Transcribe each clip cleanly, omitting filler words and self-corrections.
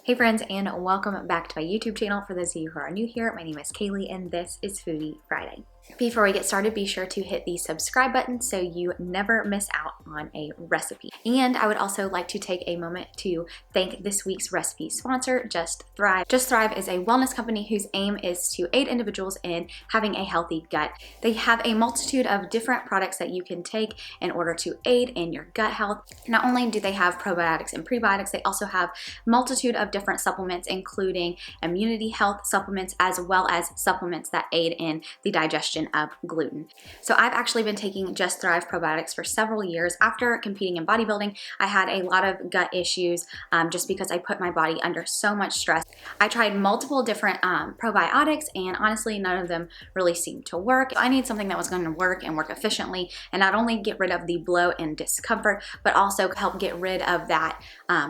Hey friends, and welcome back to my YouTube channel. For those of you who are new here, my name is Kaylee and this is Foodie Friday. Before we get started, be sure to hit the subscribe button so you never miss out on a recipe. And I would also like to take a moment to thank this week's recipe sponsor, Just Thrive. Just Thrive is a wellness company whose aim is to aid individuals in having a healthy gut. They have a multitude of different products that you can take in order to aid in your gut health. Not only do they have probiotics and prebiotics, they also have a multitude of different supplements, including immunity health supplements, as well as supplements that aid in the digestion of gluten. So I've actually been taking Just Thrive probiotics for several years. After competing in bodybuilding, I had a lot of gut issues just because I put my body under so much stress. I tried multiple different probiotics, and honestly, none of them really seemed to work. I need something that was going to work and work efficiently and not only get rid of the bloat and discomfort, but also help get rid of that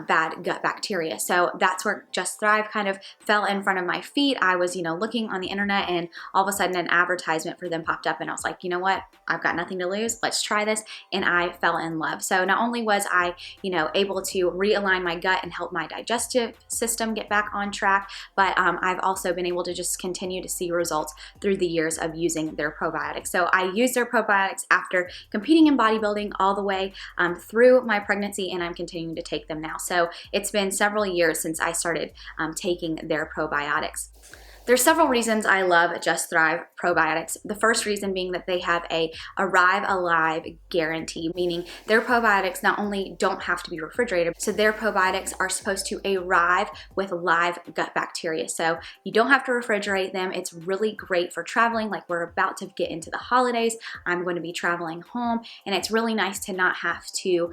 bad gut bacteria. So that's where Just Thrive kind of fell in front of my feet. I was, looking on the internet, and all of a sudden an advertisement for them popped up, and I was like, you know what? I've got nothing to lose. Let's try this. And I fell in love. So not only was I, able to realign my gut and help my digestive system get back on track, but I've also been able to just continue to see results through the years of using their probiotics. So I used their probiotics after competing in bodybuilding all the way through my pregnancy, and I'm continuing to take them now. So it's been several years since I started taking their probiotics. There's several reasons I love Just Thrive probiotics. The first reason being that they have a arrive alive guarantee, meaning their probiotics not only don't have to be refrigerated, so their probiotics are supposed to arrive with live gut bacteria. So you don't have to refrigerate them. It's really great for traveling, like we're about to get into the holidays. I'm going to be traveling home, and it's really nice to not have to,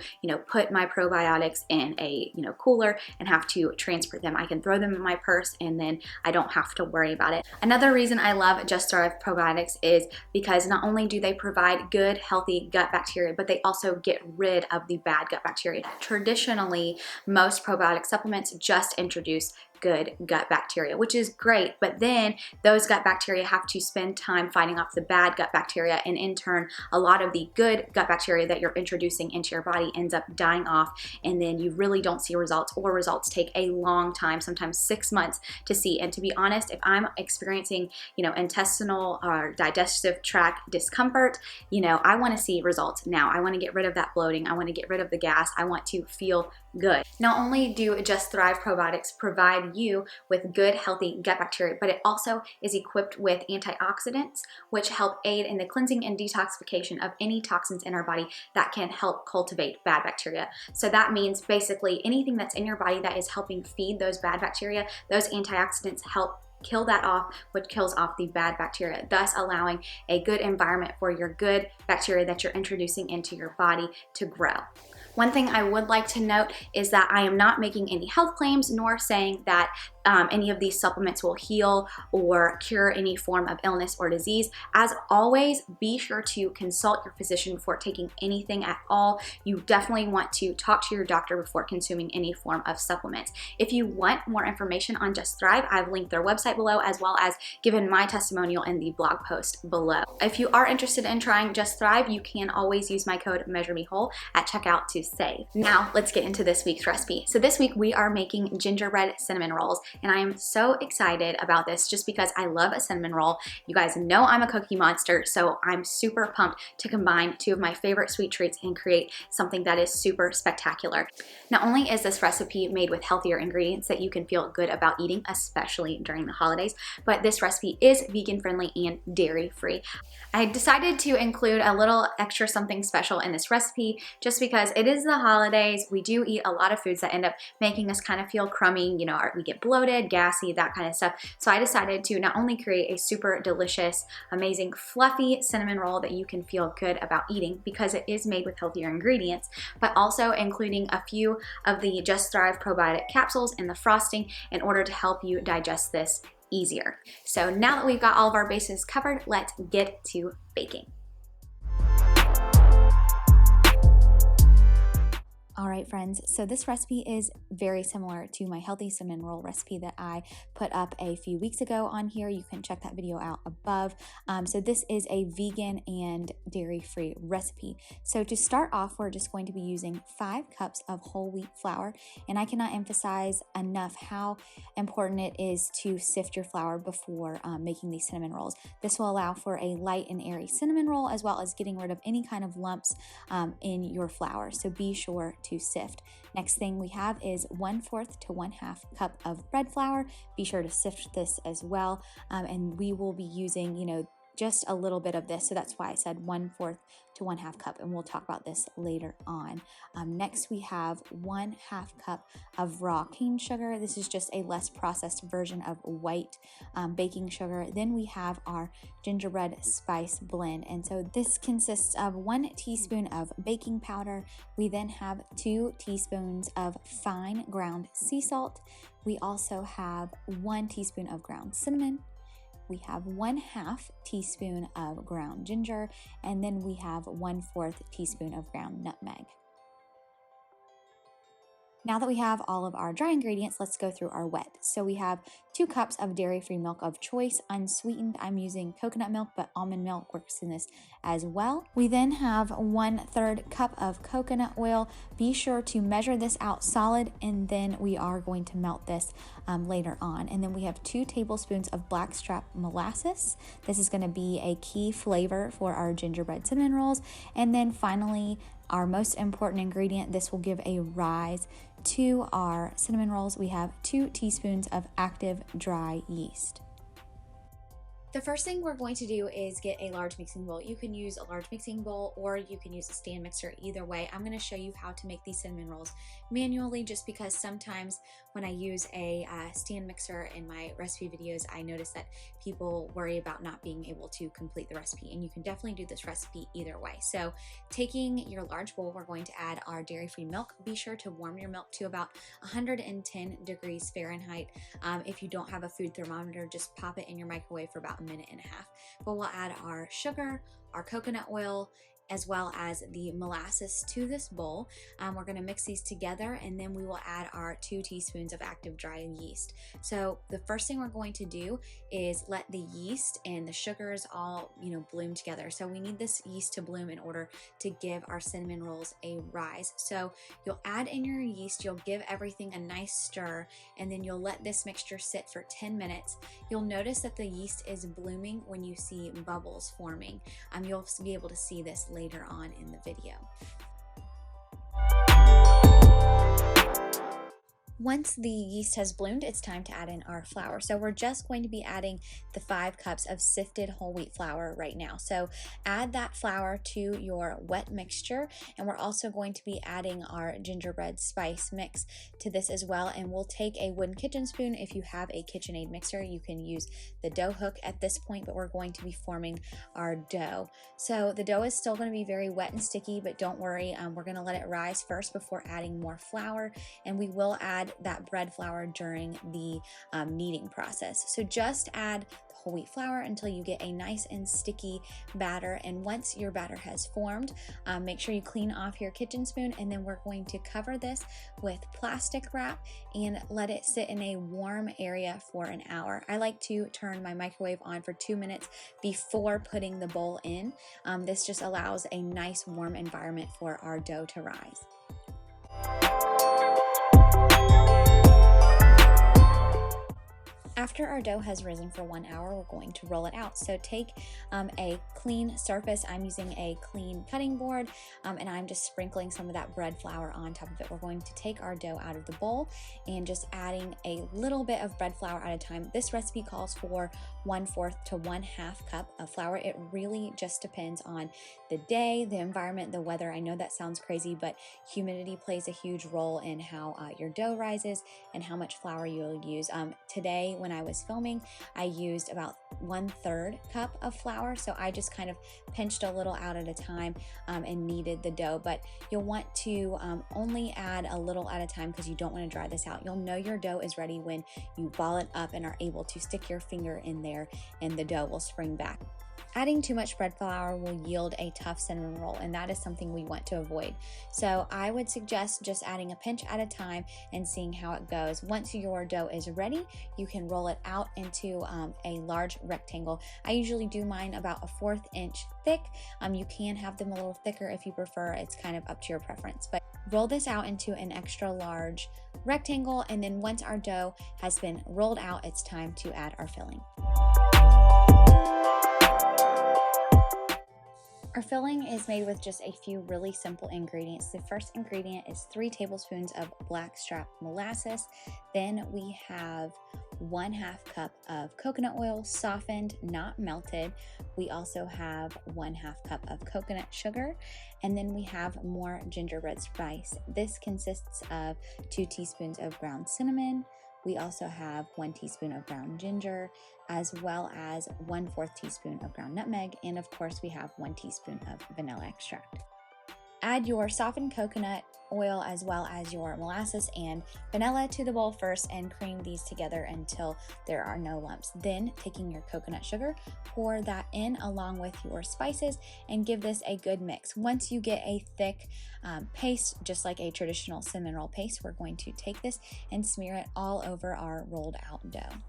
put my probiotics in a, cooler and have to transport them. I can throw them in my purse, and then I don't have to worry about it. Another reason I love Just Thrive probiotics is because not only do they provide good, healthy gut bacteria, but they also get rid of the bad gut bacteria. Traditionally, most probiotic supplements just introduce good gut bacteria, which is great, but then those gut bacteria have to spend time fighting off the bad gut bacteria, and in turn, a lot of the good gut bacteria that you're introducing into your body ends up dying off, and then you really don't see results, or results take a long time, sometimes 6 months to see. And to be honest, if I'm experiencing, intestinal or digestive tract discomfort, I want to see results now. I want to get rid of that bloating. I want to get rid of the gas. I want to feel good. Not only do Just Thrive probiotics provide you with good, healthy gut bacteria, but it also is equipped with antioxidants, which help aid in the cleansing and detoxification of any toxins in our body that can help cultivate bad bacteria. So that means basically anything that's in your body that is helping feed those bad bacteria, those antioxidants help kill that off, which kills off the bad bacteria, thus allowing a good environment for your good bacteria that you're introducing into your body to grow. One thing I would like to note is that I am not making any health claims, nor saying that any of these supplements will heal or cure any form of illness or disease. As always, be sure to consult your physician before taking anything at all. You definitely want to talk to your doctor before consuming any form of supplements. If you want more information on Just Thrive, I've linked their website below, as well as given my testimonial in the blog post below. If you are interested in trying Just Thrive, you can always use my code MeasureMeWhole at checkout to save. Now let's get into this week's recipe. So this week we are making gingerbread cinnamon rolls, and I am so excited about this just because I love a cinnamon roll. You guys know I'm a cookie monster, so I'm super pumped to combine two of my favorite sweet treats and create something that is super spectacular. Not only is this recipe made with healthier ingredients that you can feel good about eating, especially during the holidays, but this recipe is vegan friendly and dairy free. I decided to include a little extra something special in this recipe just because it is the holidays. We do eat a lot of foods that end up making us kind of feel crummy, we get bloated, gassy, that kind of stuff. So I decided to not only create a super delicious, amazing, fluffy cinnamon roll that you can feel good about eating because it is made with healthier ingredients, but also including a few of the Just Thrive probiotic capsules in the frosting in order to help you digest this easier. So now that we've got all of our bases covered, let's get to baking. All right, friends, so this recipe is very similar to my healthy cinnamon roll recipe that I put up a few weeks ago on here. You can check that video out above. So this is a vegan and dairy-free recipe. So to start off, we're just going to be using 5 cups of whole wheat flour, and I cannot emphasize enough how important it is to sift your flour before making these cinnamon rolls. This will allow for a light and airy cinnamon roll, as well as getting rid of any kind of lumps in your flour. So be sure to sift. Next thing we have is 1/4 to 1/2 cup of bread flour. Be sure to sift this as well. And we will be using, just a little bit of this. So that's why I said 1/4 to 1/2 cup, and we'll talk about this later on. Next, we have 1/2 cup of raw cane sugar. This is just a less processed version of white baking sugar. Then we have our gingerbread spice blend. And so this consists of 1 teaspoon of baking powder. We then have 2 teaspoons of fine ground sea salt. We also have 1 teaspoon of ground cinnamon. We have 1/2 teaspoon of ground ginger, and then we have 1/4 teaspoon of ground nutmeg. Now that we have all of our dry ingredients, let's go through our wet. So we have 2 cups of dairy-free milk of choice, unsweetened. I'm using coconut milk, but almond milk works in this as well. We then have 1/3 cup of coconut oil. Be sure to measure this out solid, and then we are going to melt this later on. And then we have 2 tablespoons of blackstrap molasses. This is going to be a key flavor for our gingerbread cinnamon rolls. And then finally, our most important ingredient, this will give a rise to our cinnamon rolls. We have 2 teaspoons of active dry yeast. The first thing we're going to do is get a large mixing bowl. You can use a large mixing bowl or you can use a stand mixer. Either way, I'm going to show you how to make these cinnamon rolls manually, just because sometimes when I use a stand mixer in my recipe videos, I notice that people worry about not being able to complete the recipe, and you can definitely do this recipe either way. So taking your large bowl, we're going to add our dairy-free milk. Be sure to warm your milk to about 110 degrees Fahrenheit. If you don't have a food thermometer, just pop it in your microwave for about 1.5 minutes. But we'll add our sugar, our coconut oil, as well as the molasses to this bowl. We're going to mix these together, and then we will add our 2 teaspoons of active dry yeast. So the first thing we're going to do is let the yeast and the sugars all bloom together. So we need this yeast to bloom in order to give our cinnamon rolls a rise. So you'll add in your yeast, you'll give everything a nice stir, and then you'll let this mixture sit for 10 minutes. You'll notice that the yeast is blooming when you see bubbles forming. You'll be able to see this later on in the video. Once the yeast has bloomed, it's time to add in our flour. So we're just going to be adding the 5 cups of sifted whole wheat flour right now. So add that flour to your wet mixture, and we're also going to be adding our gingerbread spice mix to this as well. And we'll take a wooden kitchen spoon. If you have a KitchenAid mixer, you can use the dough hook at this point, but we're going to be forming our dough. So the dough is still going to be very wet and sticky, but don't worry, we're going to let it rise first before adding more flour, and we will add that bread flour during the kneading process. So just add whole wheat flour until you get a nice and sticky batter. And once your batter has formed, make sure you clean off your kitchen spoon, and then we're going to cover this with plastic wrap and let it sit in a warm area for an hour. I like to turn my microwave on for 2 minutes before putting the bowl in. This just allows a nice warm environment for our dough to rise. After our dough has risen for 1 hour, we're going to roll it out. So take a clean surface. I'm using a clean cutting board, and I'm just sprinkling some of that bread flour on top of it. We're going to take our dough out of the bowl and just adding a little bit of bread flour at a time. This recipe calls for 1/4 to 1/2 cup of flour. It really just depends on the day, the environment, the weather. I know that sounds crazy, but humidity plays a huge role in how your dough rises and how much flour you'll use. Today, when I was filming, I used about 1/3 cup of flour, so I just kind of pinched a little out at a time and kneaded the dough. But you'll want to only add a little at a time because you don't want to dry this out. You'll know your dough is ready when you ball it up and are able to stick your finger in there, and the dough will spring back. Adding too much bread flour will yield a tough cinnamon roll, and that is something we want to avoid. So I would suggest just adding a pinch at a time and seeing how it goes. Once your dough is ready, you can roll it out into a large rectangle. I usually do mine about a 1/4 inch thick. You can have them a little thicker if you prefer. It's kind of up to your preference, but roll this out into an extra large rectangle, and then once our dough has been rolled out, it's time to add our filling. Our filling is made with just a few really simple ingredients. The first ingredient is 3 tablespoons of blackstrap molasses. Then we have 1/2 cup of coconut oil, softened, not melted. We also have 1/2 cup of coconut sugar, and then we have more gingerbread spice. This consists of 2 teaspoons of ground cinnamon. We also have 1 teaspoon of ground ginger, as well as 1/4 teaspoon of ground nutmeg, and of course we have 1 teaspoon of vanilla extract. Add your softened coconut oil as well as your molasses and vanilla to the bowl first and cream these together until there are no lumps. Then, taking your coconut sugar, pour that in along with your spices and give this a good mix. Once you get a thick paste, just like a traditional cinnamon roll paste, we're going to take this and smear it all over our rolled out dough.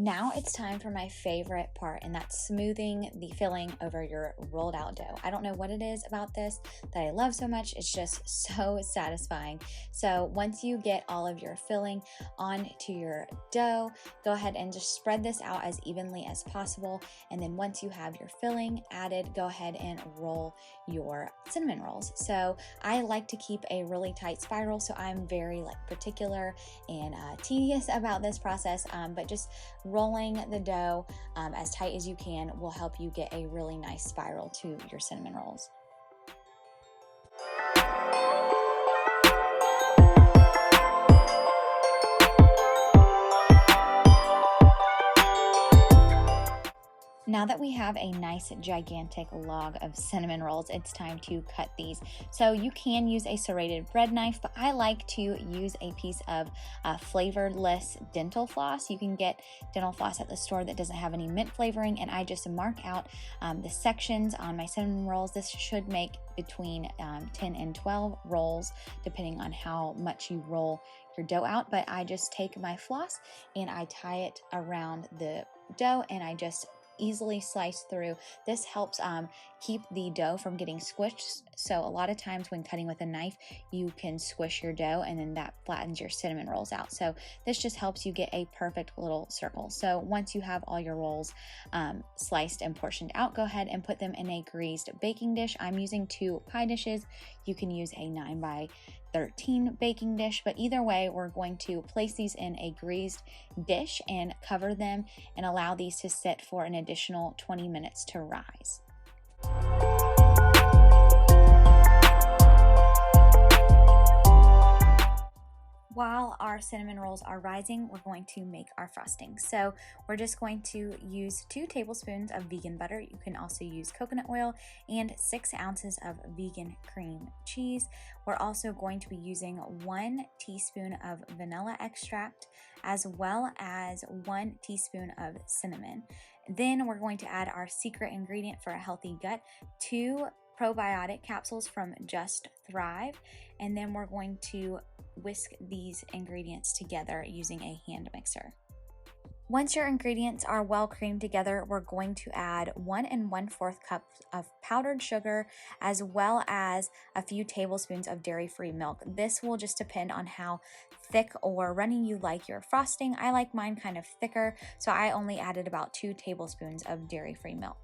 Now it's time for my favorite part, and that's smoothing the filling over your rolled out dough. I don't know what it is about this that I love so much. It's just so satisfying. So once you get all of your filling onto your dough, go ahead and just spread this out as evenly as possible. And then once you have your filling added, go ahead and roll your cinnamon rolls. So I like to keep a really tight spiral, so I'm very particular and tedious about this process, but just rolling the dough as tight as you can will help you get a really nice spiral to your cinnamon rolls. Now that we have a nice gigantic log of cinnamon rolls, it's time to cut these. So you can use a serrated bread knife, but I like to use a piece of flavorless dental floss. You can get dental floss at the store that doesn't have any mint flavoring, and I just mark out the sections on my cinnamon rolls. This should make between 10 and 12 rolls, depending on how much you roll your dough out. But I just take my floss and I tie it around the dough, and I just easily slice through. This helps keep the dough from getting squished. So a lot of times when cutting with a knife, you can squish your dough and then that flattens your cinnamon rolls out. So this just helps you get a perfect little circle. So once you have all your rolls sliced and portioned out, go ahead and put them in a greased baking dish. I'm using 2 pie dishes. You can use a 9x13 baking dish, but either way, we're going to place these in a greased dish and cover them and allow these to sit for an additional 20 minutes to rise. While our cinnamon rolls are rising, we're going to make our frosting. So we're just going to use 2 tablespoons of vegan butter. You can also use coconut oil and 6 ounces of vegan cream cheese. We're also going to be using 1 teaspoon of vanilla extract as well as 1 teaspoon of cinnamon. Then we're going to add our secret ingredient for a healthy gut, 2 probiotic capsules from Just Thrive, and then we're going to whisk these ingredients together using a hand mixer. Once your ingredients are well creamed together, we're going to add 1 1/4 cups of powdered sugar as well as a few tablespoons of dairy-free milk. This will just depend on how thick or runny you like your frosting. I like mine kind of thicker, so I only added about 2 tablespoons of dairy-free milk.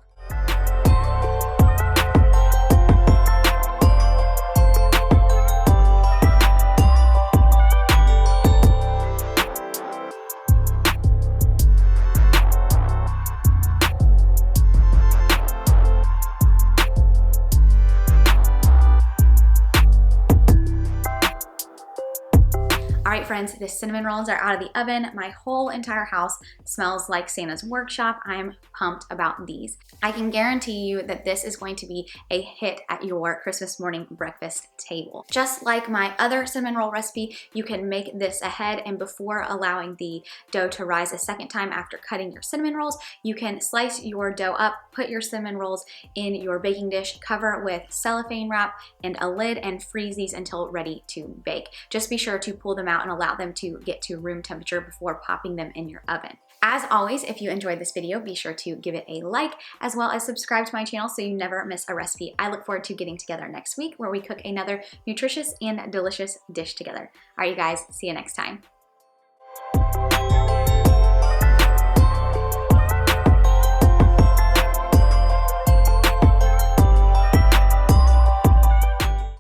right, friends, the cinnamon rolls are out of the oven. My whole entire house smells like Santa's workshop. I'm pumped about these. I can guarantee you that this is going to be a hit at your Christmas morning breakfast table. Just like my other cinnamon roll recipe, you can make this ahead and before allowing the dough to rise a second time after cutting your cinnamon rolls, you can slice your dough up, put your cinnamon rolls in your baking dish, cover with cellophane wrap and a lid, and freeze these until ready to bake. Just be sure to pull them out and allow them to get to room temperature before popping them in your oven. As always, if you enjoyed this video, be sure to give it a like, as well as subscribe to my channel so you never miss a recipe. I look forward to getting together next week where we cook another nutritious and delicious dish together. All right, you guys, see you next time.